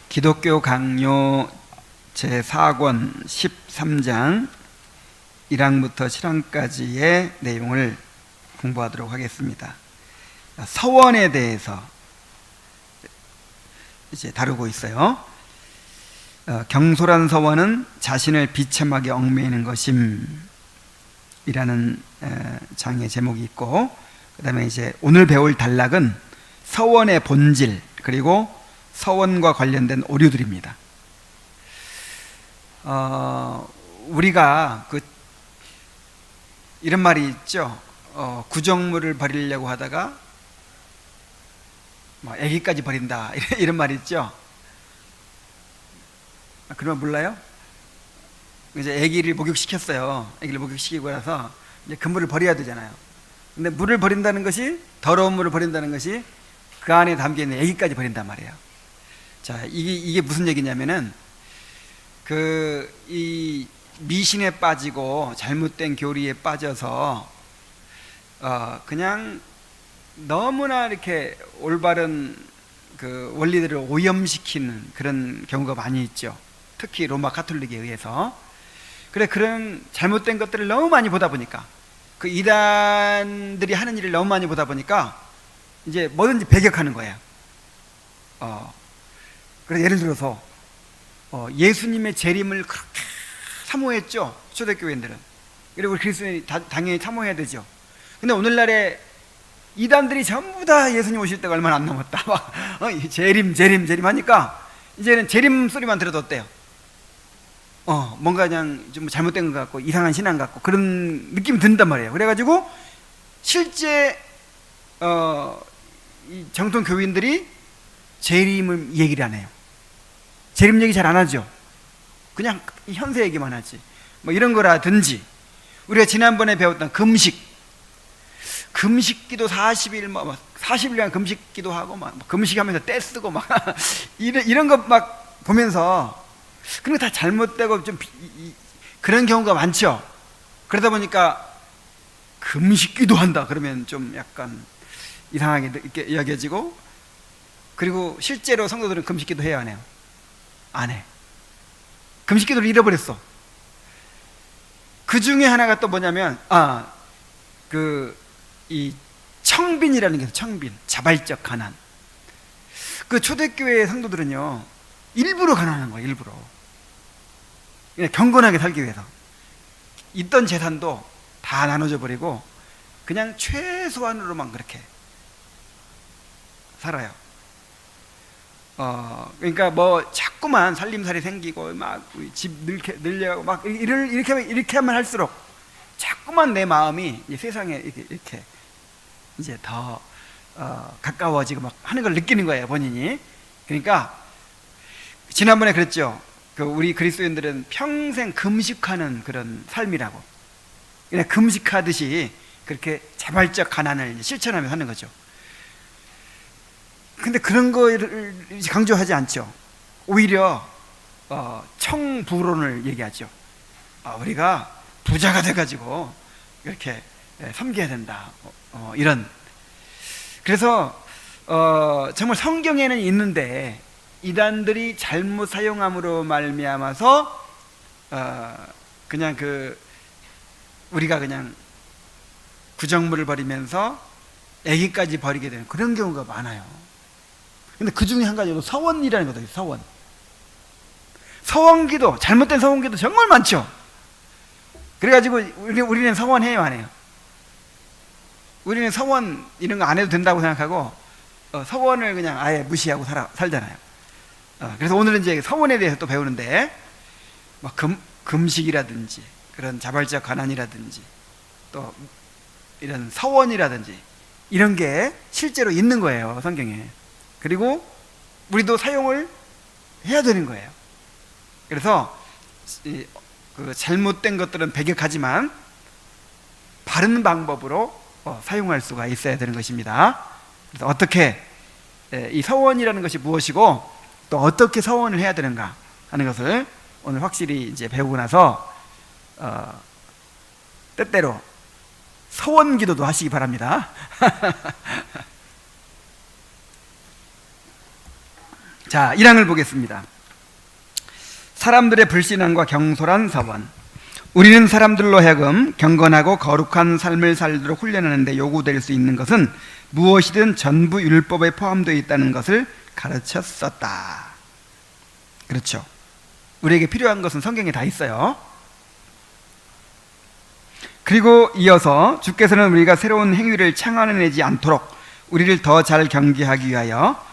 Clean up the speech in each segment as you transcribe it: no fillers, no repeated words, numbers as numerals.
기독교 강요 제4권 13장 1항부터 7항까지의 내용을 공부하도록 하겠습니다. 서원에 대해서 이제 다루고 있어요. 경솔한 서원은 자신을 비참하게 얽매이는 것임이라는 장의 제목이 있고, 그 다음에 이제 오늘 배울 단락은 서원의 본질, 그리고 서원과 관련된 오류들입니다. 우리가 이런 말이 있죠. 구정물을 버리려고 하다가 애기까지 버린다, 이런 말이 있죠. 그러면 몰라요? 이제 애기를 목욕시켰어요. 애기를 목욕시키고 나서 이제 그 물을 버려야 되잖아요. 근데 물을 버린다는 것이, 더러운 물을 버린다는 것이 그 안에 담겨있는 애기까지 버린단 말이에요. 자, 이게 무슨 얘기냐면은, 이 미신에 빠지고 잘못된 교리에 빠져서 그냥 너무나 이렇게 올바른 그 원리들을 오염시키는 그런 경우가 많이 있죠. 특히 로마 가톨릭에 의해서. 그런 잘못된 것들을 너무 많이 보다 보니까, 그 이단들이 하는 일을 너무 많이 보다 보니까 이제 뭐든지 배격하는 거예요. 그래서 예를 들어서 예수님의 재림을 그렇게 사모했죠, 초대교회인들은. 그리고 그리스도인이 당연히 사모해야 되죠. 근데 오늘날에 이단들이 전부 다 예수님 오실 때가 얼마 안 남았다, 막 재림 하니까 이제는 재림 소리만 들어도 어때요? 뭔가 그냥 좀 잘못된 것 같고 이상한 신앙 같고 그런 느낌이 든단 말이에요. 그래가지고 실제 이 정통 교인들이 재림을 얘기를 안 해요. 재림 얘기 잘 안 하죠. 그냥 현세 얘기만 하지. 뭐 이런 거라든지, 우리가 지난번에 배웠던 금식기도 40일, 40일간 금식기도 하고, 금식하면서 떼 쓰고, 이런 거 막 보면서, 그런 거 다 잘못되고 좀 그런 경우가 많죠. 그러다 보니까 금식기도 한다 그러면 좀 약간 이상하게 여겨지고, 그리고 실제로 성도들은 금식기도 해야 하네요. 안 해. 금식기도를 잃어버렸어. 그 중에 하나가 또 뭐냐면, 이 청빈이라는 게 있어요. 청빈, 자발적 가난. 그 초대교회 성도들은요, 일부러 가난한 거예요. 일부러. 그냥 경건하게 살기 위해서 있던 재산도 다 나눠져 버리고 그냥 최소한으로만 그렇게 살아요. 그러니까 뭐 자꾸만 살림살이 생기고 막 집 늘려고 막 이렇게 하면 할수록 자꾸만 내 마음이 세상에 이렇게 이제 더 가까워지고 막 하는 걸 느끼는 거예요, 본인이. 그러니까 지난번에 그랬죠. 우리 그리스도인들은 평생 금식하는 그런 삶이라고. 그냥 금식하듯이 그렇게 자발적 가난을 실천하며 사는 거죠. 근데 그런 거를 강조하지 않죠. 오히려 청부론을 얘기하죠. 우리가 부자가 돼가지고 이렇게 섬겨야 된다, 이런. 그래서 정말 성경에는 있는데 이단들이 잘못 사용함으로 말미암아서 그냥 우리가 그냥 구정물을 버리면서 애기까지 버리게 되는 그런 경우가 많아요. 근데 그 중에 한 가지로 서원이라는 것도 있어요. 서원기도, 잘못된 서원기도 정말 많죠. 그래가지고 우리는 서원해요, 안 해요? 우리는 서원 이런 거 안 해도 된다고 생각하고 서원을 그냥 아예 무시하고 살잖아요. 그래서 오늘은 이제 서원에 대해서 또 배우는데, 금식이라든지 그런 자발적 가난이라든지 또 이런 서원이라든지 이런 게 실제로 있는 거예요, 성경에. 그리고 우리도 사용을 해야 되는 거예요. 그래서 잘못된 것들은 배격하지만 바른 방법으로 사용할 수가 있어야 되는 것입니다. 그래서 어떻게 이 서원이라는 것이 무엇이고 또 어떻게 서원을 해야 되는가 하는 것을 오늘 확실히 이제 배우고 나서 때때로 서원 기도도 하시기 바랍니다. 자, 1항을 보겠습니다. 사람들의 불신앙과 경솔한 서원. 우리는 사람들로 하여금 경건하고 거룩한 삶을 살도록 훈련하는데 요구될 수 있는 것은 무엇이든 전부 율법에 포함되어 있다는 것을 가르쳤었다. 그렇죠. 우리에게 필요한 것은 성경에 다 있어요. 그리고 이어서 주께서는 우리가 새로운 행위를 창안해내지 않도록 우리를 더 잘 경계하기 위하여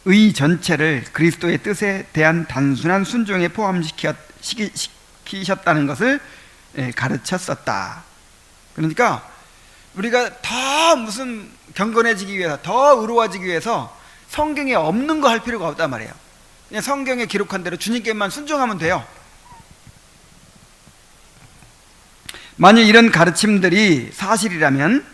의 전체를 그리스도의 뜻에 대한 단순한 순종에 포함시키셨다는 것을 가르쳤었다. 그러니까 우리가 더 무슨 경건해지기 위해서, 더 의로워지기 위해서 성경에 없는 거 할 필요가 없단 말이에요. 그냥 성경에 기록한 대로 주님께만 순종하면 돼요. 만일 이런 가르침들이 사실이라면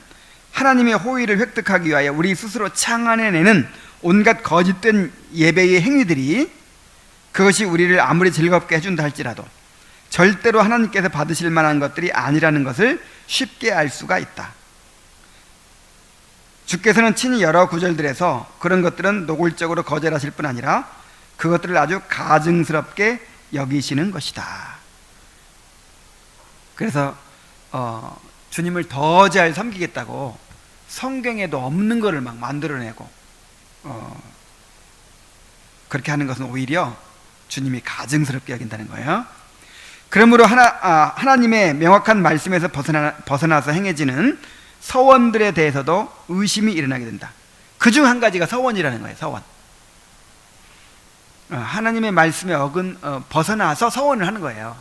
하나님의 호의를 획득하기 위하여 우리 스스로 창안해내는 온갖 거짓된 예배의 행위들이, 그것이 우리를 아무리 즐겁게 해준다 할지라도 절대로 하나님께서 받으실 만한 것들이 아니라는 것을 쉽게 알 수가 있다. 주께서는 친히 여러 구절들에서 그런 것들은 노골적으로 거절하실 뿐 아니라 그것들을 아주 가증스럽게 여기시는 것이다. 그래서 주님을 더 잘 섬기겠다고 성경에도 없는 것을 막 만들어내고 그렇게 하는 것은 오히려 주님이 가증스럽게 여긴다는 거예요. 그러므로 하나님의 명확한 말씀에서 벗어나서 행해지는 서원들에 대해서도 의심이 일어나게 된다. 그중 한 가지가 서원이라는 거예요. 서원. 하나님의 말씀에 벗어나서 서원을 하는 거예요.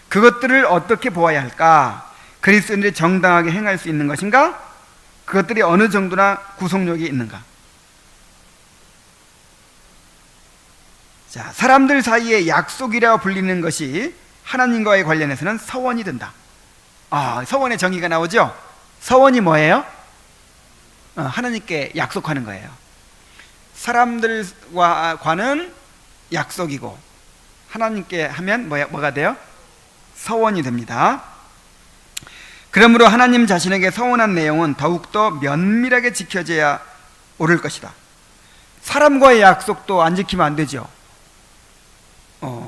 그것들을 어떻게 보아야 할까? 그리스도인들이 정당하게 행할 수 있는 것인가? 그것들이 어느 정도나 구속력이 있는가? 자, 사람들 사이에 약속이라고 불리는 것이 하나님과의 관련해서는 서원이 된다. 서원의 정의가 나오죠? 서원이 뭐예요? 하나님께 약속하는 거예요. 사람들과는 약속이고 하나님께 하면 뭐가 돼요? 서원이 됩니다. 그러므로 하나님 자신에게 서원한 내용은 더욱더 면밀하게 지켜져야 옳을 것이다. 사람과의 약속도 안 지키면 안 되죠.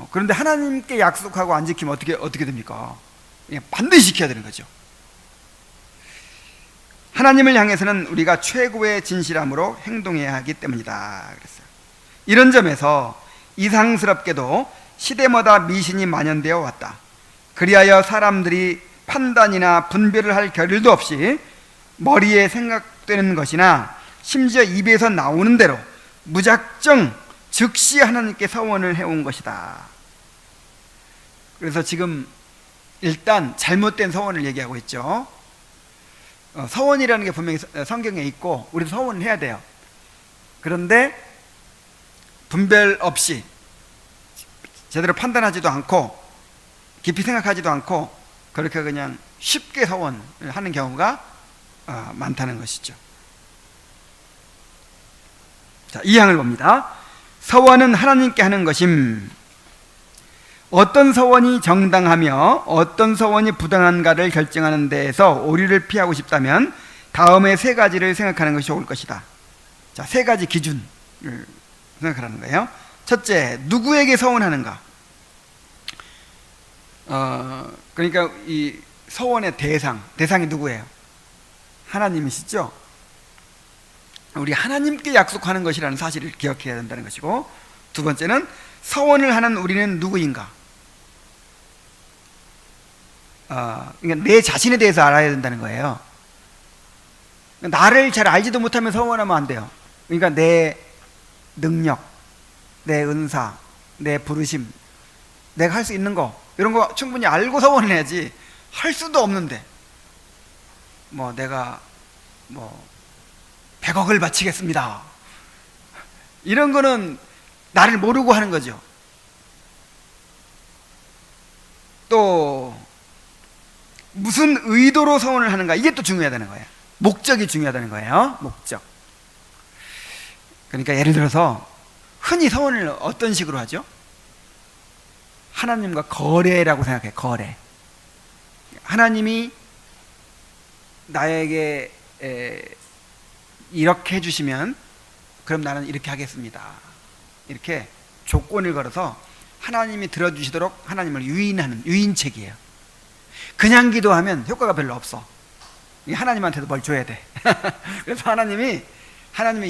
그런데 하나님께 약속하고 안 지키면 어떻게 됩니까? 반드시 지켜야 되는 거죠. 하나님을 향해서는 우리가 최고의 진실함으로 행동해야 하기 때문이다. 그랬어요. 이런 점에서 이상스럽게도 시대마다 미신이 만연되어 왔다. 그리하여 사람들이 판단이나 분별을 할 겨를도 없이 머리에 생각되는 것이나 심지어 입에서 나오는 대로 무작정 즉시 하나님께 서원을 해온 것이다. 그래서 지금 일단 잘못된 서원을 얘기하고 있죠. 서원이라는 게 분명히 성경에 있고 우리도 서원을 해야 돼요. 그런데 분별 없이 제대로 판단하지도 않고 깊이 생각하지도 않고 그렇게 그냥 쉽게 서원을 하는 경우가 많다는 것이죠. 자, 2항을 봅니다. 서원은 하나님께 하는 것임. 어떤 서원이 정당하며 어떤 서원이 부당한가를 결정하는 데에서 오류를 피하고 싶다면 다음의 세 가지를 생각하는 것이 좋을 것이다. 자, 세 가지 기준을 생각하라는 거예요. 첫째, 누구에게 서원하는가? 그러니까 이 서원의 대상이 누구예요? 하나님이시죠? 우리 하나님께 약속하는 것이라는 사실을 기억해야 된다는 것이고, 두 번째는 서원을 하는 우리는 누구인가? 그러니까 내 자신에 대해서 알아야 된다는 거예요. 나를 잘 알지도 못하면 서원하면 안 돼요. 그러니까 내 능력, 내 은사, 내 부르심, 내가 할 수 있는 거, 이런 거 충분히 알고 서원을 해야지. 할 수도 없는데 내가 100억을 바치겠습니다, 이런 거는 나를 모르고 하는 거죠. 또 무슨 의도로 서원을 하는가, 이게 또 중요하다는 거예요. 목적이 중요하다는 거예요. 목적. 그러니까 예를 들어서 흔히 서원을 어떤 식으로 하죠? 하나님과 거래라고 생각해. 거래. 하나님이 나에게 이렇게 해주시면 그럼 나는 이렇게 하겠습니다. 이렇게 조건을 걸어서 하나님이 들어주시도록 하나님을 유인하는 유인책이에요. 그냥 기도하면 효과가 별로 없어. 하나님한테도 뭘 줘야 돼. 그래서 하나님이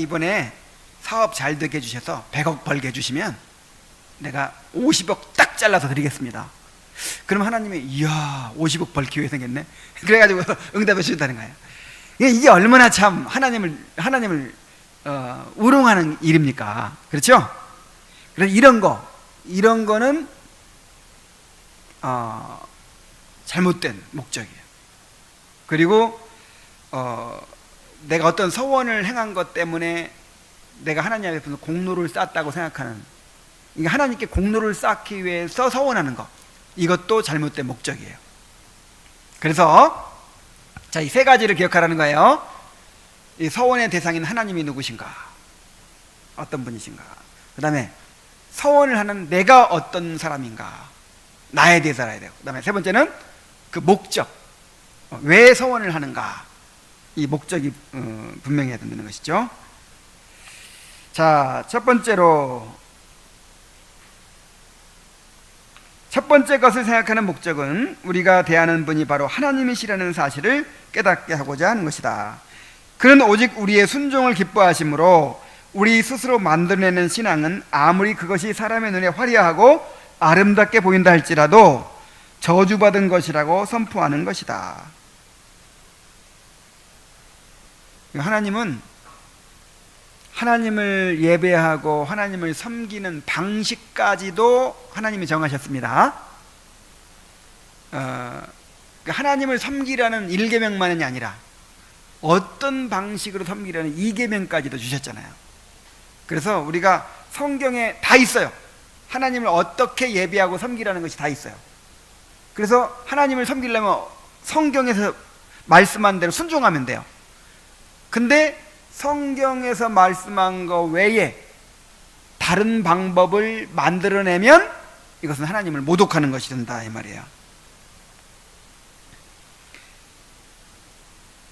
이번에 사업 잘 되게 해주셔서 100억 벌게 해주시면 내가 50억 딱 잘라서 드리겠습니다. 그럼 하나님이 이야 50억 벌 기회 생겼네. 그래가지고 응답해 주신다는 거예요. 이게 얼마나 참 하나님을 우롱하는 일입니까? 그렇죠? 그래서 이런 거는 잘못된 목적이에요. 그리고 내가 어떤 서원을 행한 것 때문에 내가 하나님 앞에서 공로를 쌓았다고 생각하는, 이게 하나님께 공로를 쌓기 위해서 서원하는 것, 이것도 잘못된 목적이에요. 그래서 자, 이 세 가지를 기억하라는 거예요. 이 서원의 대상인 하나님이 누구신가, 어떤 분이신가, 그 다음에 서원을 하는 내가 어떤 사람인가, 나에 대해서 알아야 되고, 그 다음에 세 번째는 그 목적, 왜 서원을 하는가, 이 목적이 분명해야 된다는 것이죠. 자, 첫 번째 것을 생각하는 목적은 우리가 대하는 분이 바로 하나님이시라는 사실을 깨닫게 하고자 하는 것이다. 그는 오직 우리의 순종을 기뻐하심으로 우리 스스로 만들어내는 신앙은 아무리 그것이 사람의 눈에 화려하고 아름답게 보인다 할지라도 저주받은 것이라고 선포하는 것이다. 하나님은 하나님을 예배하고 하나님을 섬기는 방식까지도 하나님이 정하셨습니다. 하나님을 섬기라는 1계명만이 아니라 어떤 방식으로 섬기라는 2계명까지도 주셨잖아요. 그래서 우리가 성경에 다 있어요. 하나님을 어떻게 예배하고 섬기라는 것이 다 있어요. 그래서 하나님을 섬기려면 성경에서 말씀한 대로 순종하면 돼요. 근데 성경에서 말씀한 거 외에 다른 방법을 만들어내면 이것은 하나님을 모독하는 것이 된다, 이 말이에요.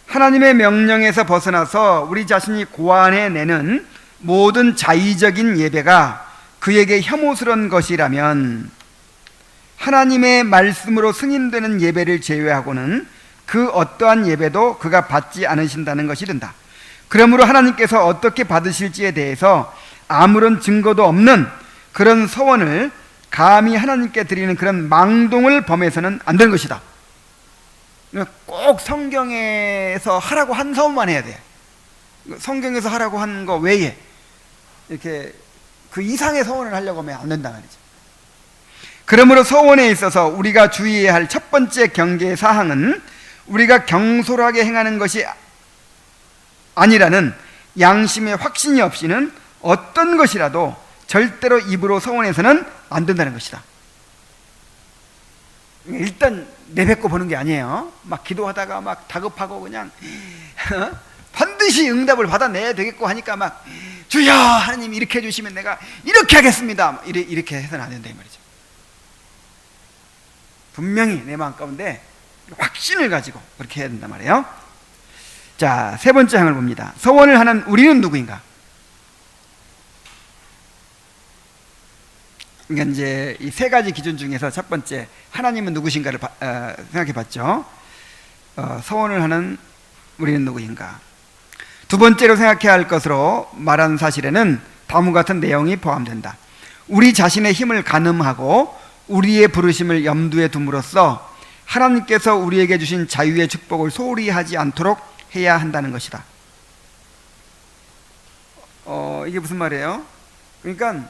하나님의 명령에서 벗어나서 우리 자신이 고안해내는 모든 자의적인 예배가 그에게 혐오스러운 것이라면 하나님의 말씀으로 승인되는 예배를 제외하고는 그 어떠한 예배도 그가 받지 않으신다는 것이 된다. 그러므로 하나님께서 어떻게 받으실지에 대해서 아무런 증거도 없는 그런 서원을 감히 하나님께 드리는 그런 망동을 범해서는 안 되는 것이다. 꼭 성경에서 하라고 한 서원만 해야 돼. 성경에서 하라고 한 거 외에 이렇게 그 이상의 서원을 하려고 하면 안 된다 말이죠. 그러므로 서원에 있어서 우리가 주의해야 할 첫 번째 경계 사항은 우리가 경솔하게 행하는 것이 아니라는 양심의 확신이 없이는 어떤 것이라도 절대로 입으로 서원해서는 안 된다는 것이다. 일단 내뱉고 보는 게 아니에요. 막 기도하다가 막 다급하고 그냥 반드시 응답을 받아내야 되겠고 하니까 막 주여 하나님 이렇게 해주시면 내가 이렇게 하겠습니다, 이렇게 해서는 안 된다 이 말이죠. 분명히 내 마음 가운데 확신을 가지고 그렇게 해야 된단 말이에요. 자, 세 번째 항을 봅니다. 서원을 하는 우리는 누구인가? 그러니까 이제 이 세 가지 기준 중에서 첫 번째 하나님은 누구신가를 생각해 봤죠. 서원을 하는 우리는 누구인가? 두 번째로 생각해야 할 것으로 말한 사실에는 다음과 같은 내용이 포함된다. 우리 자신의 힘을 가늠하고 우리의 부르심을 염두에 둠으로써 하나님께서 우리에게 주신 자유의 축복을 소홀히 하지 않도록 해야 한다는 것이다. 이게 무슨 말이에요? 그러니까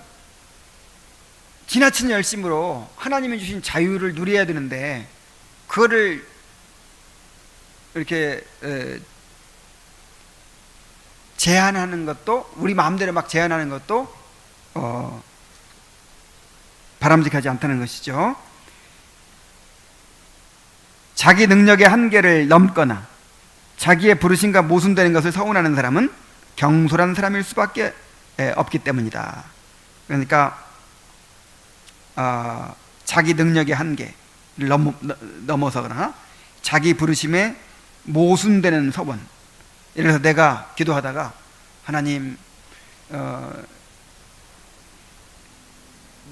지나친 열심으로 하나님이 주신 자유를 누려야 되는데 그거를 이렇게 제한하는 것도, 우리 마음대로 막 제한하는 것도 바람직하지 않다는 것이죠. 자기 능력의 한계를 넘거나 자기의 부르심과 모순되는 것을 서운하는 사람은 경솔한 사람일 수밖에 없기 때문이다. 그러니까 자기 능력의 한계를 넘어서거나 자기 부르심에 모순되는 서원, 예를 들어서 내가 기도하다가 하나님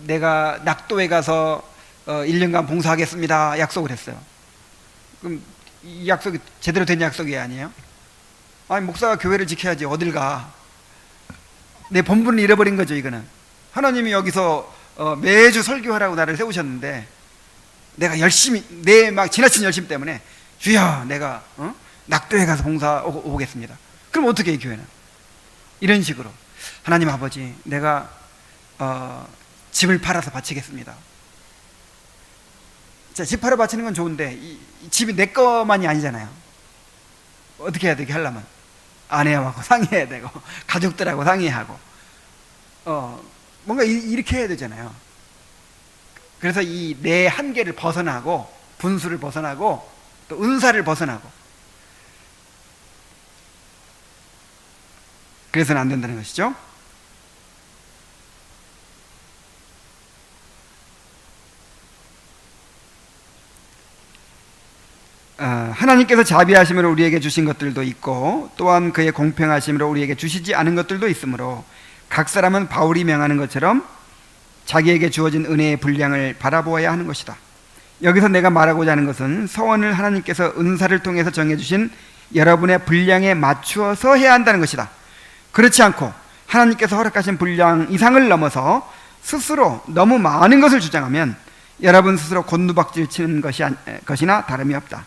내가 낙도에 가서 1년간 봉사하겠습니다 약속을 했어요. 그럼 이 약속이 제대로 된 약속이 아니에요? 아니, 목사가 교회를 지켜야지 어딜 가. 내 본분을 잃어버린 거죠. 이거는 하나님이 여기서 매주 설교하라고 나를 세우셨는데 내가 열심히 내 막 지나친 열심 때문에 주여 내가 낙도에 가서 봉사 오겠습니다. 그럼 어떻게 해? 교회는 이런 식으로 하나님 아버지 내가 집을 팔아서 바치겠습니다. 자, 집 팔아 바치는 건 좋은데 이 집이 내 것만이 아니잖아요. 어떻게 해야 되게 하려면 아내하고 상의해야 되고 가족들하고 상의하고 뭔가 이렇게 해야 되잖아요. 그래서 이 내 한계를 벗어나고 분수를 벗어나고 또 은사를 벗어나고 그래서는 안 된다는 것이죠. 하나님께서 자비하심으로 우리에게 주신 것들도 있고 또한 그의 공평하심으로 우리에게 주시지 않은 것들도 있으므로 각 사람은 바울이 명하는 것처럼 자기에게 주어진 은혜의 분량을 바라보아야 하는 것이다. 여기서 내가 말하고자 하는 것은 서원을 하나님께서 은사를 통해서 정해주신 여러분의 분량에 맞추어서 해야 한다는 것이다. 그렇지 않고 하나님께서 허락하신 분량 이상을 넘어서 스스로 너무 많은 것을 주장하면 여러분 스스로 곤두박질 치는 것이나 다름이 없다.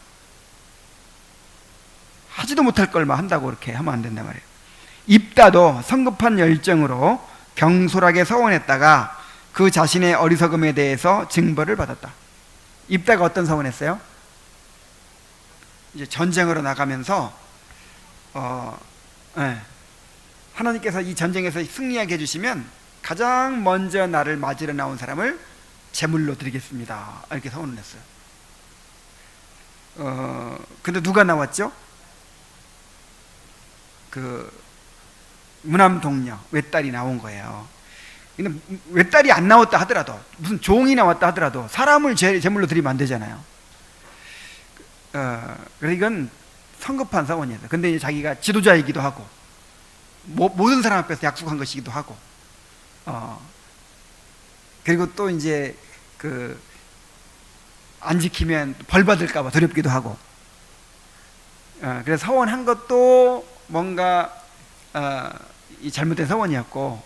하지도 못할 걸 막 한다고 그렇게 하면 안 된단 말이에요. 입다도 성급한 열정으로 경솔하게 서원했다가 그 자신의 어리석음에 대해서 징벌을 받았다. 입다가 어떤 서원했어요? 이제 전쟁으로 나가면서 하나님께서 이 전쟁에서 승리하게 해주시면 가장 먼저 나를 맞으러 나온 사람을 제물로 드리겠습니다. 이렇게 서원을 했어요. 근데 누가 나왔죠? 그 무남동녀 외딸이 나온 거예요. 근데 외딸이 안 나왔다 하더라도 무슨 종이 나왔다 하더라도 사람을 제물로 드리면 안 되잖아요. 그래서 이건 성급한 서원이에요. 근데 이제 자기가 지도자이기도 하고 모든 사람 앞에서 약속한 것이기도 하고 그리고 또 이제 그 안 지키면 벌 받을까봐 두렵기도 하고 그래서 서원한 것도 뭔가 이 잘못된 서원이었고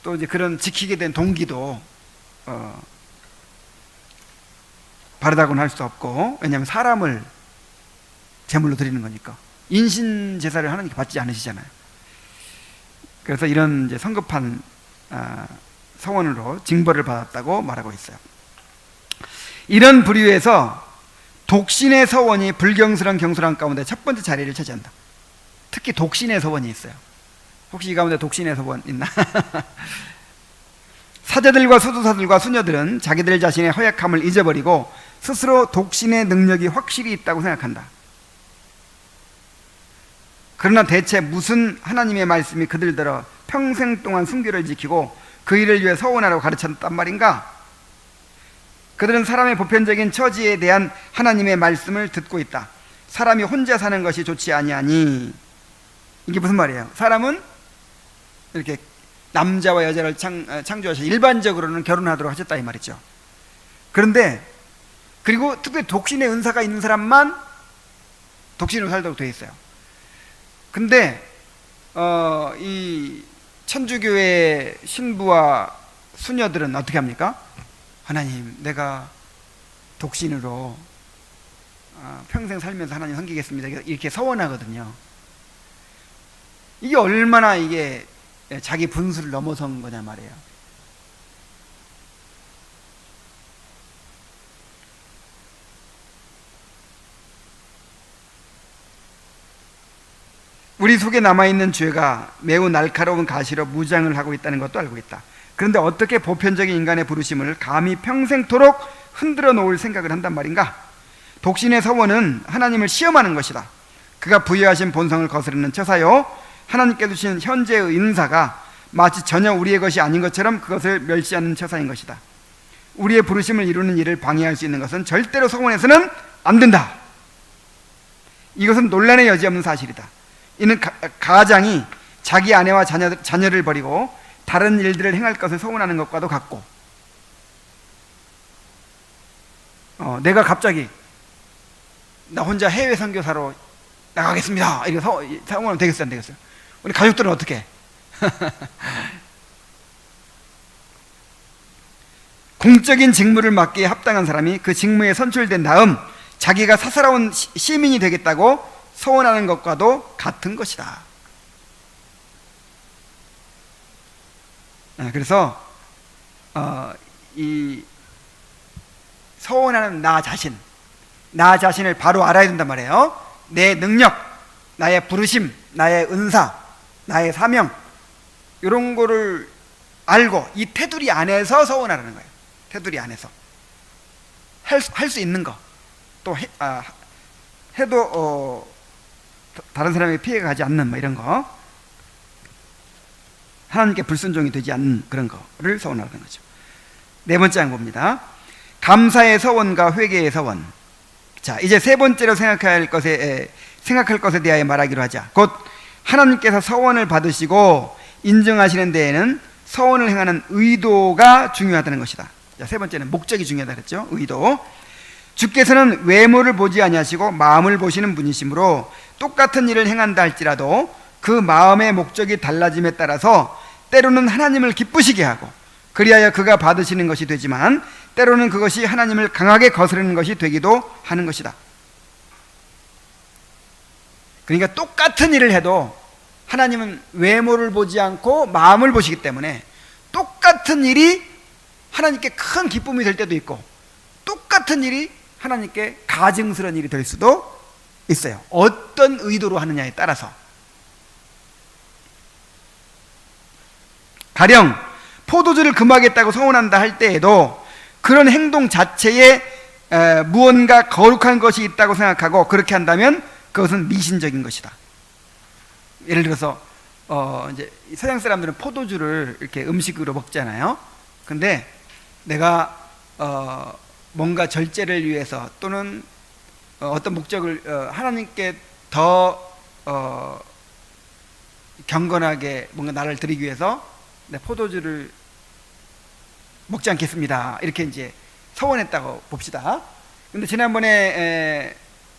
또 이제 그런 지키게 된 동기도 바르다고는 할 수 없고 왜냐하면 사람을 제물로 드리는 거니까 인신 제사를 하나님께 받지 않으시잖아요. 그래서 이런 이제 성급한 서원으로 징벌을 받았다고 말하고 있어요. 이런 부류에서 독신의 서원이 불경솔한 경솔한 가운데 첫 번째 자리를 차지한다. 특히 독신의 서원이 있어요. 혹시 이 가운데 독신의 서원 있나? 사제들과 수도사들과 수녀들은 자기들 자신의 허약함을 잊어버리고 스스로 독신의 능력이 확실히 있다고 생각한다. 그러나 대체 무슨 하나님의 말씀이 그들더러 평생 동안 순교를 지키고 그 일을 위해 서원하라고 가르쳤단 말인가? 그들은 사람의 보편적인 처지에 대한 하나님의 말씀을 듣고 있다. 사람이 혼자 사는 것이 좋지 아니하니. 이게 무슨 말이에요? 사람은 이렇게 남자와 여자를 창조하셔서 일반적으로는 결혼하도록 하셨다 이 말이죠. 그런데 그리고 특별히 독신의 은사가 있는 사람만 독신으로 살도록 되어 있어요. 근데 이 천주교의 신부와 수녀들은 어떻게 합니까? 하나님, 내가 독신으로 평생 살면서 하나님 섬기겠습니다. 이렇게 서원하거든요. 이게 얼마나 이게 자기 분수를 넘어선 거냐 말이에요. 우리 속에 남아있는 죄가 매우 날카로운 가시로 무장을 하고 있다는 것도 알고 있다. 그런데 어떻게 보편적인 인간의 부르심을 감히 평생토록 흔들어 놓을 생각을 한단 말인가? 독신의 서원은 하나님을 시험하는 것이다. 그가 부여하신 본성을 거스르는 처사요, 하나님께 주신 현재의 인사가 마치 전혀 우리의 것이 아닌 것처럼 그것을 멸시하는 처사인 것이다. 우리의 부르심을 이루는 일을 방해할 수 있는 것은 절대로 서원해서는 안 된다. 이것은 논란의 여지 없는 사실이다. 이는 가장이 자기 아내와 자녀를 버리고 다른 일들을 행할 것을 소원하는 것과도 같고, 내가 갑자기 나 혼자 해외 선교사로 나가겠습니다 이렇게 소원하면 되겠어요, 안 되겠어요? 우리 가족들은 어떻게 해? 공적인 직무를 맡기에 합당한 사람이 그 직무에 선출된 다음 자기가 사사로운 시민이 되겠다고 소원하는 것과도 같은 것이다. 그래서 이 소원하는 나 자신을 바로 알아야 된단 말이에요. 내 능력, 나의 부르심, 나의 은사, 나의 사명, 이런 거를 알고 이 테두리 안에서 소원하라는 거예요. 테두리 안에서 할 수 있는 거, 또 해도 다른 사람에게 피해가 가지 않는 뭐 이런 거, 하나님께 불순종이 되지 않는 그런 거를 소원하는 거죠. 네 번째 항목입니다. 감사의 서원과 회개의 서원. 자, 이제 세 번째로 생각할 것에 대하여 말하기로 하자. 곧 하나님께서 서원을 받으시고 인정하시는 데에는 서원을 행하는 의도가 중요하다는 것이다. 자, 세 번째는 목적이 중요하다 그랬죠. 의도. 주께서는 외모를 보지 아니하시고 마음을 보시는 분이시므로 똑같은 일을 행한다 할지라도 그 마음의 목적이 달라짐에 따라서 때로는 하나님을 기쁘시게 하고 그리하여 그가 받으시는 것이 되지만 때로는 그것이 하나님을 강하게 거스르는 것이 되기도 하는 것이다. 그러니까 똑같은 일을 해도 하나님은 외모를 보지 않고 마음을 보시기 때문에 똑같은 일이 하나님께 큰 기쁨이 될 때도 있고 똑같은 일이 하나님께 가증스러운 일이 될 수도 있어요. 어떤 의도로 하느냐에 따라서. 가령 포도주를 금하겠다고 소원한다 할 때에도 그런 행동 자체에 무언가 거룩한 것이 있다고 생각하고 그렇게 한다면 그것은 미신적인 것이다. 예를 들어서 이제 서양 사람들은 포도주를 이렇게 음식으로 먹잖아요. 근데 내가 뭔가 절제를 위해서 또는 어떤 목적을 하나님께 더 경건하게 뭔가 나를 드리기 위해서 포도주를 먹지 않겠습니다. 이렇게 이제 서원했다고 봅시다. 근데 지난번에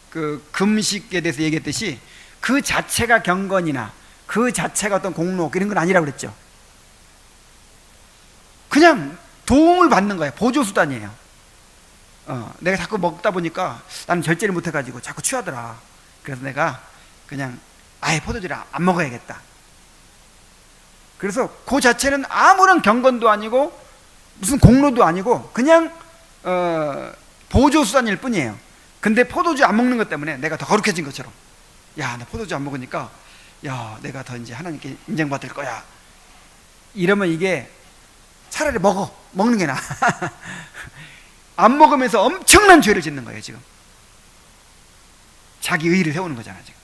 그 금식에 대해서 얘기했듯이 그 자체가 경건이나 그 자체가 어떤 공로 이런 건 아니라고 그랬죠. 그냥 도움을 받는 거예요. 보조수단이에요. 내가 자꾸 먹다 보니까 나는 절제를 못해가지고 자꾸 취하더라. 그래서 내가 그냥 아예 포도주를 안 먹어야겠다. 그래서 그 자체는 아무런 경건도 아니고 무슨 공로도 아니고 그냥 보조수단일 뿐이에요. 근데 포도주 안 먹는 것 때문에 내가 더 거룩해진 것처럼, 야, 나 포도주 안 먹으니까 야, 내가 더 이제 하나님께 인정받을 거야. 이러면 이게 차라리 먹는 게 나아. 안 먹으면서 엄청난 죄를 짓는 거예요. 지금 자기 의의를 세우는 거잖아. 지금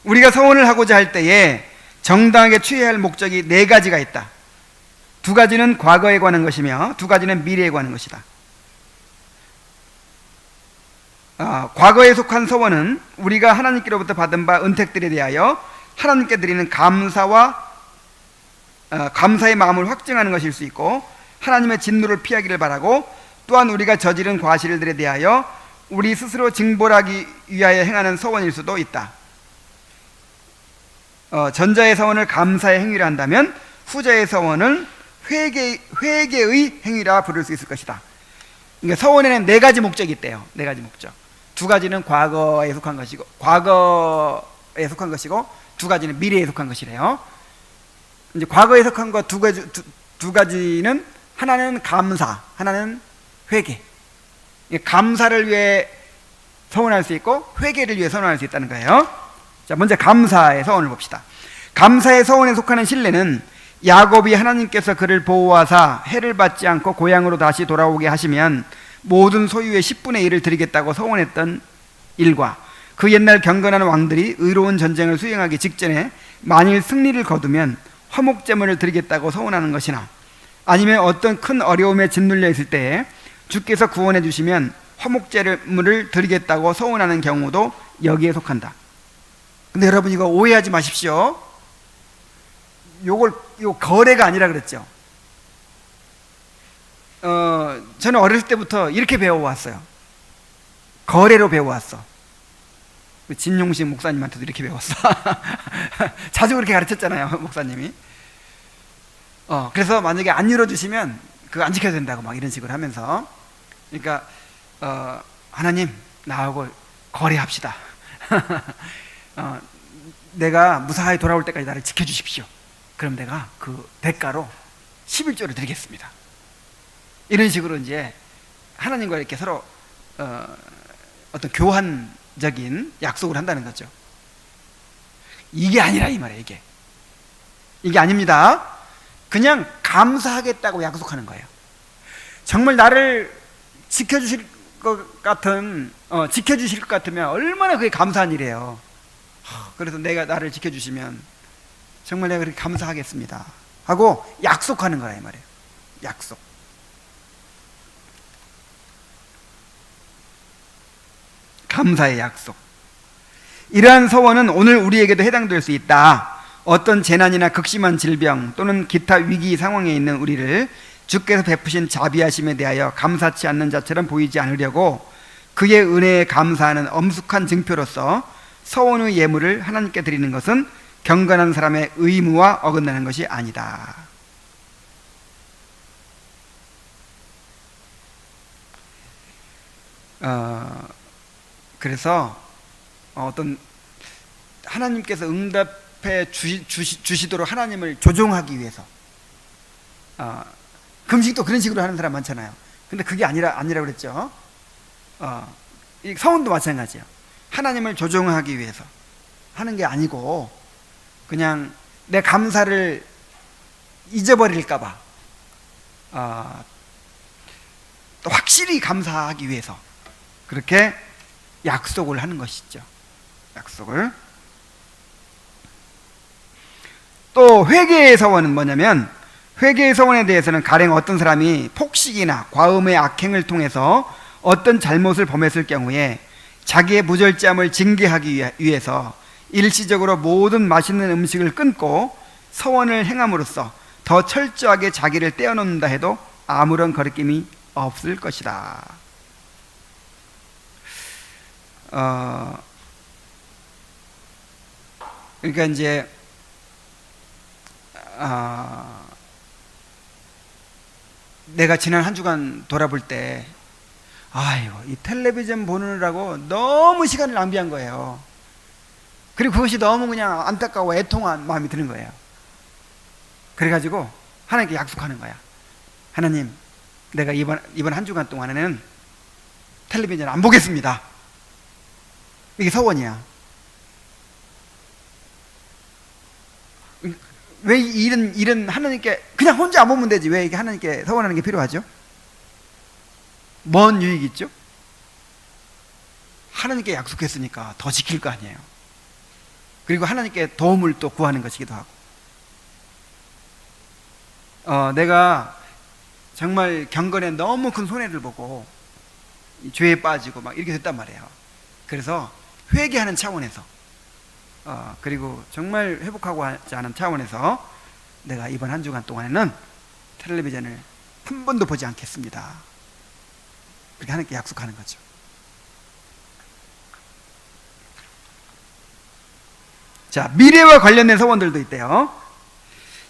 우리가 서원을 하고자 할 때에 정당하게 취해야 할 목적이 네 가지가 있다. 두 가지는 과거에 관한 것이며 두 가지는 미래에 관한 것이다. 과거에 속한 서원은 우리가 하나님께로부터 받은 바 은택들에 대하여 하나님께 드리는 감사의 마음을 확증하는 것일 수 있고, 하나님의 진노를 피하기를 바라고, 또한 우리가 저지른 과실들에 대하여 우리 스스로 징벌하기 위하여 행하는 서원일 수도 있다. 전자의 서원을 감사의 행위라 한다면 후자의 서원은 회개의 행위라 부를 수 있을 것이다. 그러니까 서원에는 네 가지 목적이 있대요. 네 가지 목적. 두 가지는 과거에 속한 것이고 두 가지는 미래에 속한 것이래요. 이제 과거에 속한 것 두 가지는 하나는 감사, 하나는 회개. 감사를 위해 서원할 수 있고 회개를 위해 서원할 수 있다는 거예요. 자, 먼저 감사의 서원을 봅시다. 감사의 서원에 속하는 신뢰는 야곱이 하나님께서 그를 보호하사 해를 받지 않고 고향으로 다시 돌아오게 하시면 모든 소유의 10분의 1을 드리겠다고 서원했던 일과 그 옛날 경건한 왕들이 의로운 전쟁을 수행하기 직전에 만일 승리를 거두면 화목제물을 드리겠다고 서원하는 것이나, 아니면 어떤 큰 어려움에 짓눌려 있을 때에 주께서 구원해 주시면 화목제물을 드리겠다고 서원하는 경우도 여기에 속한다. 근데 여러분 이거 오해하지 마십시오. 요 거래가 아니라 그랬죠. 저는 어렸을 때부터 이렇게 배워왔어요. 거래로 배워왔어. 진용식 목사님한테도 이렇게 배웠어. 자주 그렇게 가르쳤잖아요, 목사님이. 그래서 만약에 안 열어주시면 그거 안 지켜야 된다고 막 이런 식으로 하면서. 그러니까 하나님 나하고 거래합시다. 내가 무사히 돌아올 때까지 나를 지켜주십시오. 그럼 내가 그 대가로 11조를 드리겠습니다. 이런 식으로 이제 하나님과 이렇게 서로 어떤 교환적인 약속을 한다는 거죠. 이게 아니라 이 말이에요. 이게 아닙니다. 그냥 감사하겠다고 약속하는 거예요. 정말 나를 지켜주실 것 같으면 얼마나 그게 감사한 일이에요. 그래서 나를 지켜주시면 정말 내가 그렇게 감사하겠습니다 하고 약속하는 거라 이 말이에요. 약속. 감사의 약속. 이러한 서원은 오늘 우리에게도 해당될 수 있다. 어떤 재난이나 극심한 질병 또는 기타 위기 상황에 있는 우리를 주께서 베푸신 자비하심에 대하여 감사치 않는 자처럼 보이지 않으려고 그의 은혜에 감사하는 엄숙한 증표로서 서원의 예물을 하나님께 드리는 것은 경건한 사람의 의무와 어긋나는 것이 아니다. 그래서 어떤 하나님께서 응답해 주시도록 하나님을 조종하기 위해서 금식도 그런 식으로 하는 사람 많잖아요. 근데 그게 아니라고 그랬죠. 이 서원도 마찬가지예요. 하나님을 조종하기 위해서 하는 게 아니고 그냥 내 감사를 잊어버릴까봐 또 확실히 감사하기 위해서 그렇게 약속을 하는 것이죠. 약속을. 또 회개의 서원은 뭐냐면, 회개의 서원에 대해서는 가령 어떤 사람이 폭식이나 과음의 악행을 통해서 어떤 잘못을 범했을 경우에 자기의 무절제함을 징계하기 위해서 일시적으로 모든 맛있는 음식을 끊고 서원을 행함으로써 더 철저하게 자기를 떼어놓는다 해도 아무런 거리낌이 없을 것이다. 그러니까 이제 내가 지난 한 주간 돌아볼 때 아이고 이 텔레비전 보느라고 너무 시간을 낭비한 거예요. 그리고 그것이 너무 그냥 안타까워 애통한 마음이 드는 거예요. 그래가지고 하나님께 약속하는 거야. 하나님, 내가 이번 한 주간 동안에는 텔레비전 안 보겠습니다. 이게 서원이야. 왜 이런 하나님께 그냥 혼자 안 보면 되지 왜 이게 하나님께 서원하는 게 필요하죠? 뭔 유익이 있죠? 하나님께 약속했으니까 더 지킬 거 아니에요. 그리고 하나님께 도움을 또 구하는 것이기도 하고. 내가 정말 경건에 너무 큰 손해를 보고 죄에 빠지고 막 이렇게 됐단 말이에요. 그래서 회개하는 차원에서 그리고 정말 회복하고자 하는 차원에서 내가 이번 한 주간 동안에는 텔레비전을 한 번도 보지 않겠습니다. 그렇게 하나님께 약속하는 거죠. 자, 미래와 관련된 서원들도 있대요.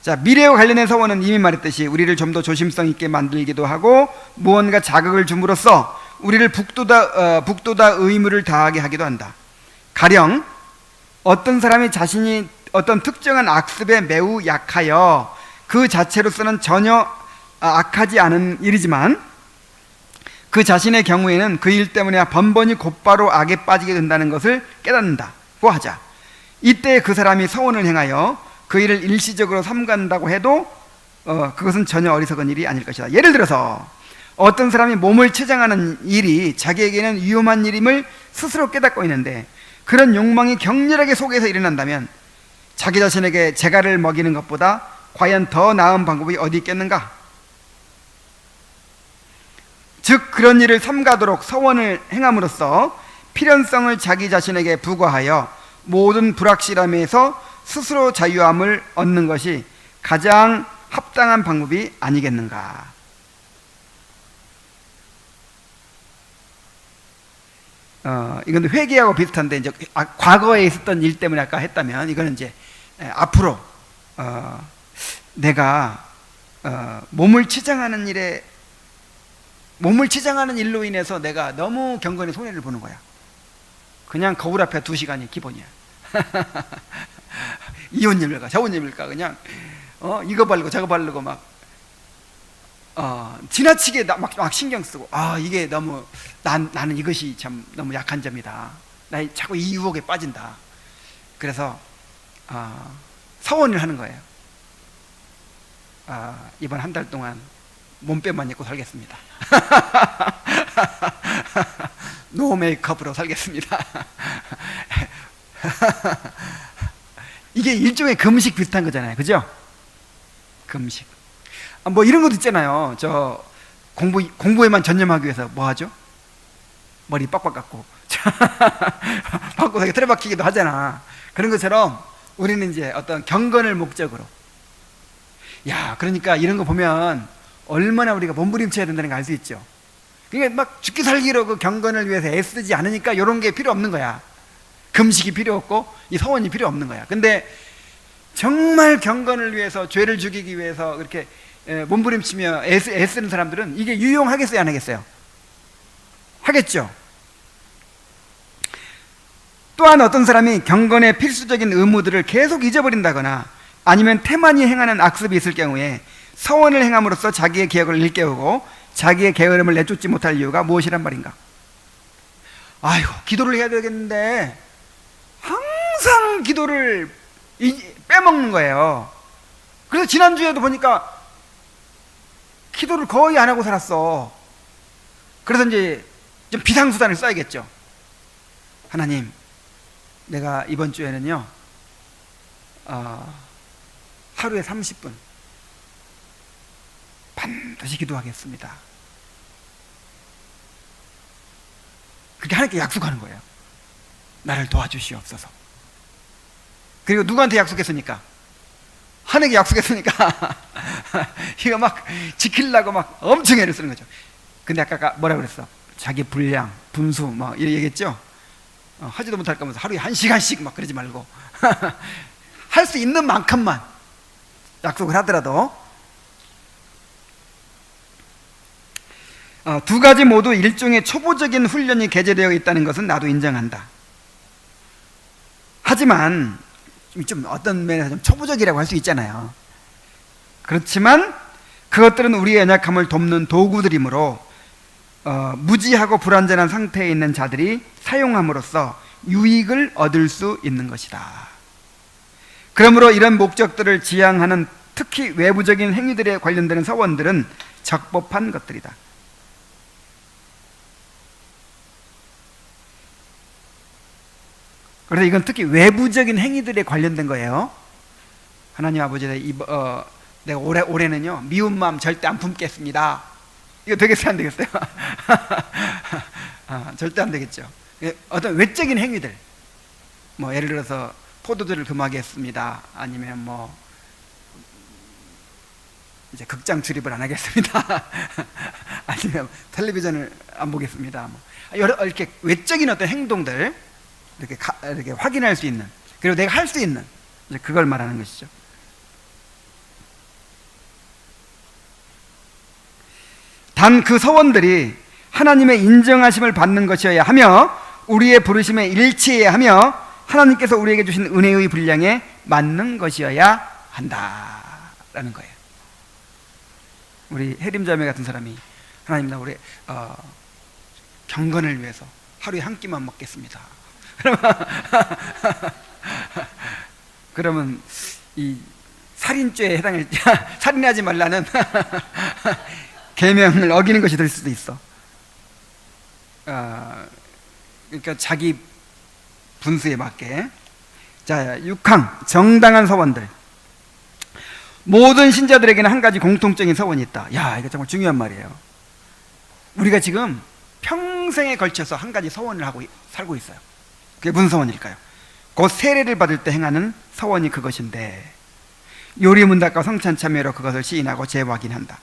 자, 미래와 관련된 서원은 이미 말했듯이 우리를 좀 더 조심성 있게 만들기도 하고 무언가 자극을 줌으로써 우리를 북돋아 의무를 다하게 하기도 한다. 가령 어떤 사람이 자신이 어떤 특정한 악습에 매우 약하여 그 자체로서는 전혀 악하지 않은 일이지만 그 자신의 경우에는 그 일 때문에 번번이 곧바로 악에 빠지게 된다는 것을 깨닫는다고 하자. 이때 그 사람이 서원을 행하여 그 일을 일시적으로 삼간다고 해도 그것은 전혀 어리석은 일이 아닐 것이다. 예를 들어서 어떤 사람이 몸을 치장하는 일이 자기에게는 위험한 일임을 스스로 깨닫고 있는데 그런 욕망이 격렬하게 속에서 일어난다면 자기 자신에게 재갈을 먹이는 것보다 과연 더 나은 방법이 어디 있겠는가? 즉 그런 일을 삼가도록 서원을 행함으로써 필연성을 자기 자신에게 부과하여 모든 불확실함에서 스스로 자유함을 얻는 것이 가장 합당한 방법이 아니겠는가. 이건 회개하고 비슷한데, 이제 과거에 있었던 일 때문에 아까 했다면, 이거는 이제 앞으로 내가 몸을 치장하는 일로 인해서 내가 너무 경건의 손해를 보는 거야. 그냥 거울 앞에 2시간이 기본이야. 이온 예물가 저온 예물가 그냥 이거 바르고 저거 바르고 막 지나치게 막 신경 쓰고, 이게 너무 나는 이것이 참 너무 약한 점이다. 나 자꾸 이 유혹에 빠진다. 그래서 서원을 하는 거예요. 이번 한 달 동안 몸빼만 입고 살겠습니다. 노 메이크업으로 살겠습니다. 이게 일종의 금식 비슷한 거잖아요, 그죠? 금식. 뭐 이런 것도 있잖아요. 저 공부에만 전념하기 위해서 뭐 하죠? 머리 빡빡 깎고 방구석에 틀어박히기도 하잖아. 그런 것처럼 우리는 이제 어떤 경건을 목적으로, 그러니까 이런 거 보면 얼마나 우리가 몸부림쳐야 된다는 걸 알 수 있죠. 그러니까 막 죽기 살기로 그 경건을 위해서 애쓰지 않으니까 이런 게 필요 없는 거야. 금식이 필요 없고 이 서원이 필요 없는 거야. 근데 정말 경건을 위해서, 죄를 죽이기 위해서 그렇게 몸부림치며 애쓰는 사람들은 이게 유용하겠어요, 안 하겠어요? 하겠죠. 또한 어떤 사람이 경건의 필수적인 의무들을 계속 잊어버린다거나 아니면 태만히 행하는 악습이 있을 경우에 서원을 행함으로써 자기의 계획을 일깨우고 자기의 게으름을 내쫓지 못할 이유가 무엇이란 말인가? 기도를 해야 되겠는데 항상 기도를 빼먹는 거예요. 그래서 지난주에도 보니까 기도를 거의 안 하고 살았어. 그래서 이제 좀 비상수단을 써야겠죠. 하나님, 내가 이번 주에는요 하루에 30분 반드시 기도하겠습니다. 그렇게 하나님께 약속하는 거예요. 나를 도와주시옵소서. 그리고 누구한테 약속했습니까? 하나님께 약속했으니까 이거 막 지키려고 막 엄청 애를 쓰는 거죠. 근데 아까 뭐라 그랬어? 자기 분량, 분수 막 이렇게 얘기했죠? 하지도 못할 거면서 하루에 1시간씩 막 그러지 말고 할 수 있는 만큼만 약속을 하더라도 두 가지 모두 일종의 초보적인 훈련이 게재되어 있다는 것은 나도 인정한다. 하지만 좀 어떤 면에서 좀 초보적이라고 할 수 있잖아요. 그렇지만 그것들은 우리의 연약함을 돕는 도구들이므로 무지하고 불완전한 상태에 있는 자들이 사용함으로써 유익을 얻을 수 있는 것이다. 그러므로 이런 목적들을 지향하는 특히 외부적인 행위들에 관련되는 서원들은 적법한 것들이다. 그래서 이건 특히 외부적인 행위들에 관련된 거예요. 하나님 아버지, 내가 올해는요 미운 마음 절대 안 품겠습니다. 이거 되겠어요, 안 되겠어요? 절대 안 되겠죠. 어떤 외적인 행위들, 뭐 예를 들어서 포도주를 금하겠습니다. 아니면 뭐 이제 극장 출입을 안 하겠습니다. 아니면 텔레비전을 안 보겠습니다. 뭐 이렇게 외적인 어떤 행동들 이렇게 확인할 수 있는, 그리고 내가 할 수 있는, 이제 그걸 말하는 것이죠. 단 그 서원들이 하나님의 인정하심을 받는 것이어야 하며 우리의 부르심에 일치해야 하며 하나님께서 우리에게 주신 은혜의 분량에 맞는 것이어야 한다라는 거예요. 우리 해림자매 같은 사람이 하나님, 나 우리 경건을 위해서 하루에 한 끼만 먹겠습니다. 그러면 이 살인죄에 해당할지, 살인하지 말라는 계명을 어기는 것이 될 수도 있어. 그러니까 자기 분수에 맞게. 자, 6항 정당한 서원들. 모든 신자들에게는 한 가지 공통적인 서원이 있다. 이거 정말 중요한 말이에요. 우리가 지금 평생에 걸쳐서 한 가지 서원을 하고 살고 있어요. 그게 무슨 서원일까요? 곧 세례를 받을 때 행하는 서원이 그것인데 요리문답과 성찬참여로 그것을 시인하고 재확인한다.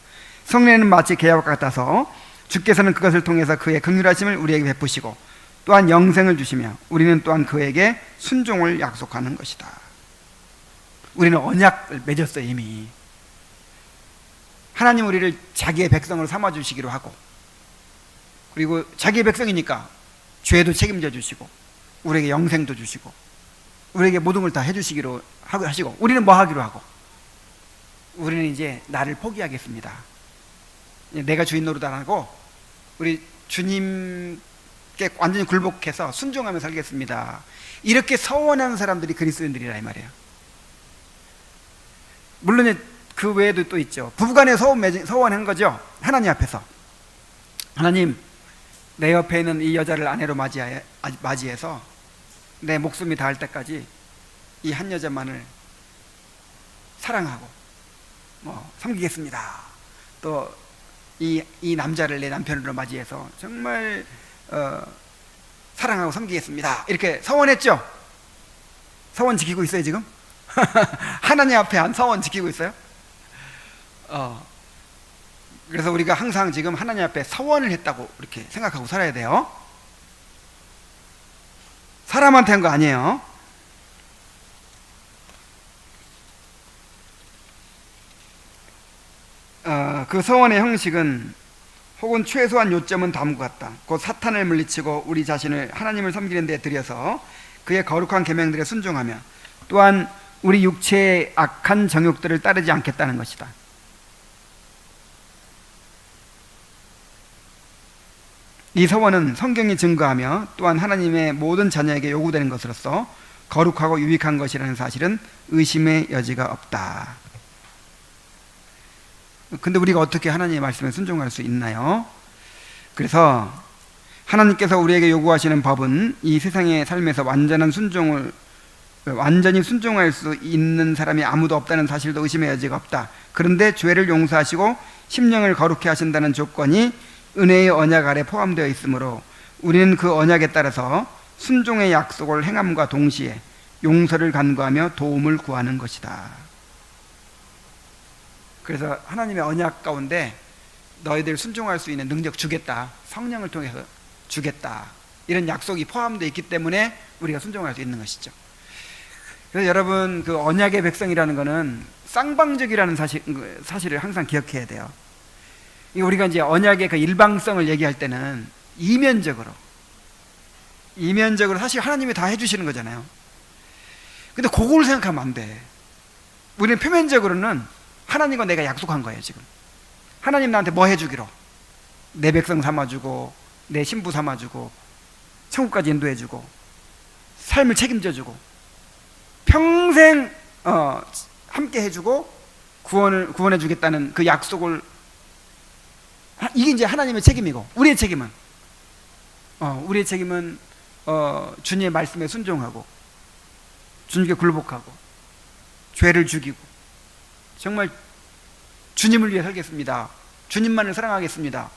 성례는 마치 계약과 같아서 주께서는 그것을 통해서 그의 긍휼하심을 우리에게 베푸시고 또한 영생을 주시며 우리는 또한 그에게 순종을 약속하는 것이다. 우리는 언약을 맺었어요. 이미 하나님 우리를 자기의 백성으로 삼아주시기로 하고, 그리고 자기의 백성이니까 죄도 책임져 주시고 우리에게 영생도 주시고 우리에게 모든 걸 다 해주시기로 하시고, 우리는 뭐 하기로 하고, 우리는 이제 나를 포기하겠습니다. 내가 주인 노릇 안 하고 우리 주님께 완전히 굴복해서 순종하며 살겠습니다. 이렇게 서원하는 사람들이 그리스도인들이라 이 말이에요. 물론 그 외에도 또 있죠. 부부간에 서원한 거죠. 하나님 앞에서, 하나님 내 옆에 있는 이 여자를 아내로 맞이해서 내 목숨이 닿을 때까지 이 한 여자만을 사랑하고 섬기겠습니다. 또 이 남자를 내 남편으로 맞이해서 정말 사랑하고 섬기겠습니다. 이렇게 서원했죠. 서원 지키고 있어요 지금? 하나님 앞에 한 서원 지키고 있어요? 그래서 우리가 항상 지금 하나님 앞에 서원을 했다고 이렇게 생각하고 살아야 돼요. 사람한테 한 거 아니에요. 그 서원의 형식은 혹은 최소한 요점은 다음과 같다. 곧 사탄을 물리치고 우리 자신을 하나님을 섬기는 데 들여서 그의 거룩한 계명들에 순종하며 또한 우리 육체의 악한 정욕들을 따르지 않겠다는 것이다. 이 서원은 성경이 증거하며 또한 하나님의 모든 자녀에게 요구되는 것으로서 거룩하고 유익한 것이라는 사실은 의심의 여지가 없다. 근데 우리가 어떻게 하나님의 말씀에 순종할 수 있나요? 그래서 하나님께서 우리에게 요구하시는 법은 이 세상의 삶에서 완전히 순종할 수 있는 사람이 아무도 없다는 사실도 의심의 여지가 없다. 그런데 죄를 용서하시고 심령을 거룩해 하신다는 조건이 은혜의 언약 아래 포함되어 있으므로 우리는 그 언약에 따라서 순종의 약속을 행함과 동시에 용서를 간구하며 도움을 구하는 것이다. 그래서 하나님의 언약 가운데 너희들 순종할 수 있는 능력 주겠다, 성령을 통해서 주겠다, 이런 약속이 포함되어 있기 때문에 우리가 순종할 수 있는 것이죠. 그래서 여러분, 그 언약의 백성이라는 것은 쌍방적이라는 사실을 항상 기억해야 돼요. 우리가 이제 언약의 그 일방성을 얘기할 때는 이면적으로 사실 하나님이 다 해주시는 거잖아요. 근데 그걸 생각하면 안 돼. 우리는 표면적으로는 하나님과 내가 약속한 거예요. 지금 하나님 나한테 뭐 해주기로, 내 백성 삼아주고 내 신부 삼아주고 천국까지 인도해주고 삶을 책임져주고 평생 함께 해주고 구원해주겠다는 그 약속을, 이게 이제 하나님의 책임이고, 우리의 책임은 주님의 말씀에 순종하고 주님께 굴복하고 죄를 죽이고 정말 주님을 위해 살겠습니다, 주님만을 사랑하겠습니다.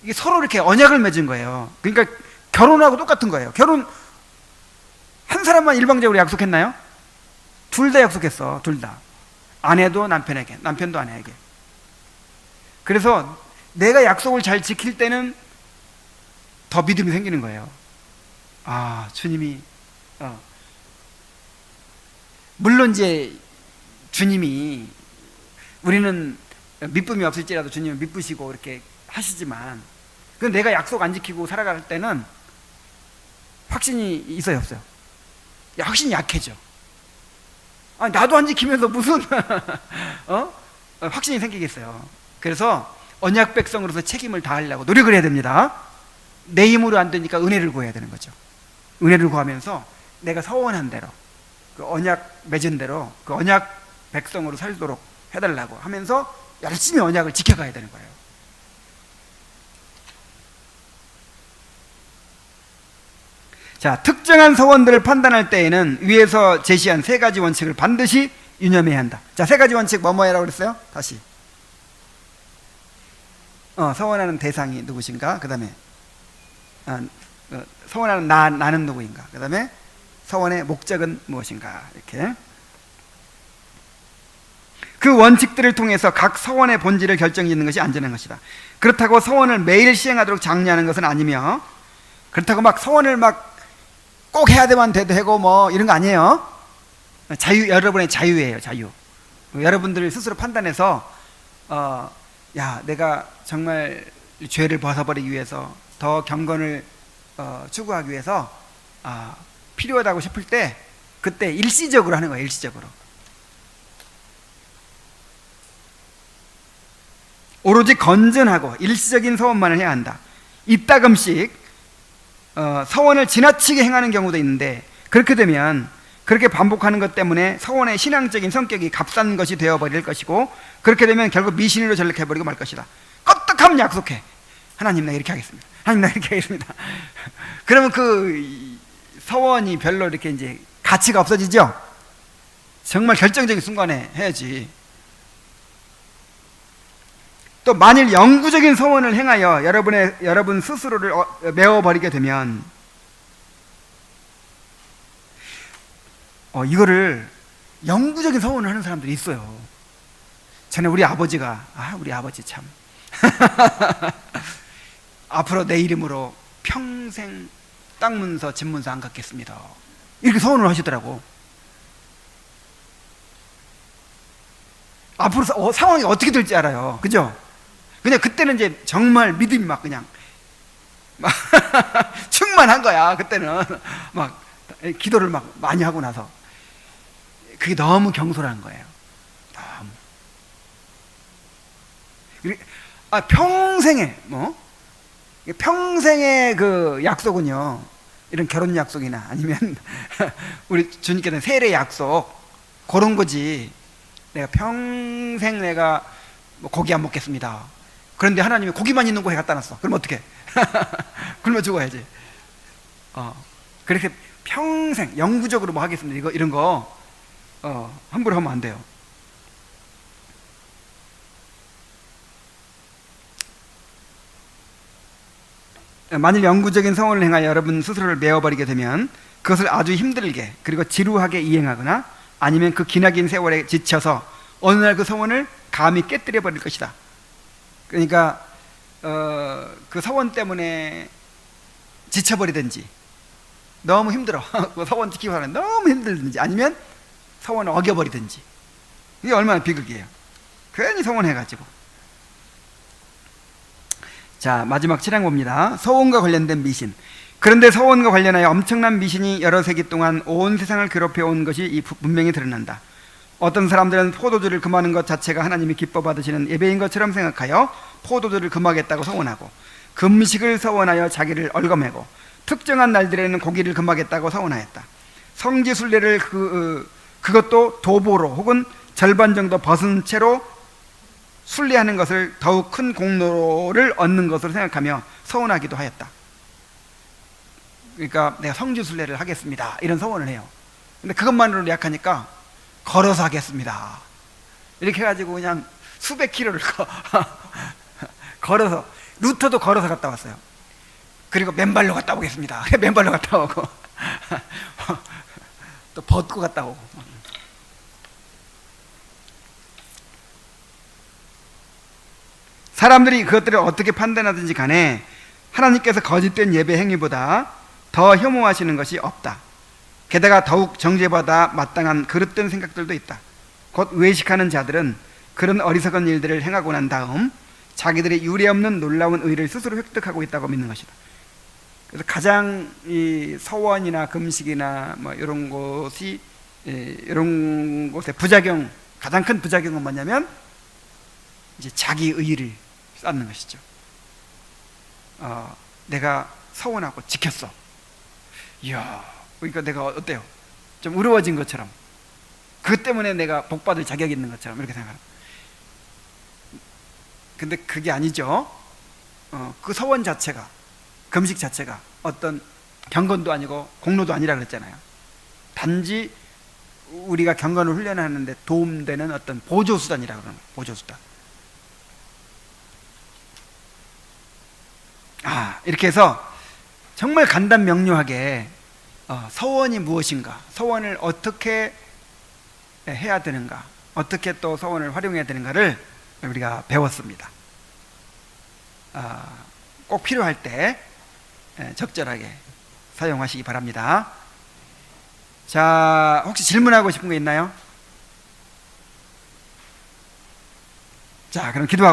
이게 서로 이렇게 언약을 맺은 거예요. 그러니까 결혼하고 똑같은 거예요. 결혼 한 사람만 일방적으로 약속했나요? 둘 다 약속했어. 둘 다. 아내도 남편에게, 남편도 아내에게. 그래서 내가 약속을 잘 지킬 때는 더 믿음이 생기는 거예요. 아, 주님이 물론 이제 주님이, 우리는 믿음이 없을지라도 주님은 믿으시고 이렇게 하시지만, 그 내가 약속 안 지키고 살아갈 때는 확신이 있어요, 없어요? 확신이 약해져. 나도 안 지키면서 무슨 확신이 생기겠어요. 그래서 언약 백성으로서 책임을 다하려고 노력을 해야 됩니다. 내 힘으로 안 되니까 은혜를 구해야 되는 거죠. 은혜를 구하면서 내가 서원한 대로, 그 언약 맺은 대로 그 언약 백성으로 살도록 해달라고 하면서 열심히 언약을 지켜가야 되는 거예요. 자, 특정한 서원들을 판단할 때에는 위에서 제시한 세 가지 원칙을 반드시 유념해야 한다. 자, 세 가지 원칙 뭐뭐해라고 그랬어요? 다시. 서원하는 대상이 누구신가? 그 다음에 서원하는 나는 누구인가? 그 다음에 서원의 목적은 무엇인가, 이렇게 그 원칙들을 통해서 각 서원의 본질을 결정짓는 것이 안전한 것이다. 그렇다고 서원을 매일 시행하도록 장려하는 것은 아니며, 그렇다고 막 서원을 막 꼭 해야 되면 되고 뭐 이런 거 아니에요. 여러분의 자유예요, 자유. 여러분들 스스로 판단해서 야, 내가 정말 죄를 벗어버리기 위해서, 더 경건을 추구하기 위해서 필요하다고 싶을 때, 그때 일시적으로 하는 거예요. 일시적으로. 오로지 건전하고 일시적인 서원만을 해야 한다. 이따금씩 서원을 지나치게 행하는 경우도 있는데, 그렇게 되면 그렇게 반복하는 것 때문에 서원의 신앙적인 성격이 값싼 것이 되어버릴 것이고, 그렇게 되면 결국 미신으로 전락해버리고 말 것이다. 껐떡하면 약속해. 하나님, 나 이렇게 하겠습니다. 하나님, 나 이렇게 하겠습니다. 그러면 그 서원이 별로 이렇게 이제 가치가 없어지죠. 정말 결정적인 순간에 해야지. 또 만일 영구적인 서원을 행하여 여러분 스스로를 메워버리게 되면, 이거를 영구적인 서원을 하는 사람들이 있어요. 전에 우리 아버지가, 우리 아버지 참 앞으로 내 이름으로 평생 땅문서 집문서 안 갖겠습니다, 이렇게 서원을 하시더라고. 앞으로 상황이 어떻게 될지 알아요, 그죠? 그냥 그때는 이제 정말 믿음이 막 그냥 막 충만한 거야. 그때는 막 기도를 막 많이 하고 나서 그게 너무 경솔한 거예요. 너무. 평생의 그 약속은요, 이런 결혼 약속이나 아니면 우리 주님께서는 세례 약속, 그런 거지. 내가 평생 내가 고기 안 먹겠습니다. 그런데 하나님이 고기만 있는 곳에 갖다 놨어. 그럼 어떡해? 굶어 죽어야지. 그렇게 평생 영구적으로 뭐 하겠습니다, 이런 거 함부로 하면 안 돼요. 만일 영구적인 서원을 행하여 여러분 스스로를 메워버리게 되면 그것을 아주 힘들게 그리고 지루하게 이행하거나, 아니면 그 기나긴 세월에 지쳐서 어느 날 그 서원을 감히 깨뜨려 버릴 것이다. 그러니까 그 서원 때문에 지쳐버리든지, 너무 힘들어 그 서원 지키고 사는 너무 힘들든지, 아니면 서원을 어겨버리든지. 이게 얼마나 비극이에요. 괜히 서원해가지고. 자, 마지막 7항 봅니다. 서원과 관련된 미신. 그런데 서원과 관련하여 엄청난 미신이 여러 세기 동안 온 세상을 괴롭혀온 것이 분명히 드러난다. 어떤 사람들은 포도주를 금하는 것 자체가 하나님이 기뻐 받으시는 예배인 것처럼 생각하여 포도주를 금하겠다고 서원하고, 금식을 서원하여 자기를 얽어매고, 특정한 날들에는 고기를 금하겠다고 서원하였다. 성지순례를 그것도 도보로 혹은 절반 정도 벗은 채로 순례하는 것을 더욱 큰 공로를 얻는 것으로 생각하며 서원하기도 하였다. 그러니까 내가 성지순례를 하겠습니다, 이런 서원을 해요. 근데 그것만으로 약하니까 걸어서 하겠습니다, 이렇게 해가지고 그냥 수백 킬로를 걸어서, 루터도 걸어서 갔다 왔어요. 그리고 맨발로 갔다 오겠습니다. 맨발로 갔다 오고 또 벗고 갔다 오고. 사람들이 그것들을 어떻게 판단하든지 간에 하나님께서 거짓된 예배 행위보다 더 혐오하시는 것이 없다. 게다가 더욱 정죄받아 마땅한 그릇된 생각들도 있다. 곧 외식하는 자들은 그런 어리석은 일들을 행하고 난 다음 자기들의 유례없는 놀라운 의를 스스로 획득하고 있다고 믿는 것이다. 그래서 가장 이 서원이나 금식이나 뭐 이런 것이, 이런 곳의 부작용, 가장 큰 부작용은 뭐냐면 이제 자기 의를 쌓는 것이죠. 내가 서원하고 지켰어. 이야, 그러니까 내가 어때요? 좀 의로워진 것처럼, 그것 때문에 내가 복받을 자격이 있는 것처럼 이렇게 생각합니다. 근데 그게 아니죠. 그 서원 자체가, 금식 자체가 어떤 경건도 아니고 공로도 아니라 그랬잖아요. 단지 우리가 경건을 훈련하는데 도움되는 어떤 보조수단이라 그러는 거예요. 보조수단. 이렇게 해서 정말 간단 명료하게 서원이 무엇인가, 서원을 어떻게 해야 되는가, 어떻게 또 서원을 활용해야 되는가를 우리가 배웠습니다. 꼭 필요할 때 적절하게 사용하시기 바랍니다. 자, 혹시 질문하고 싶은 거 있나요? 자, 그럼 기도하고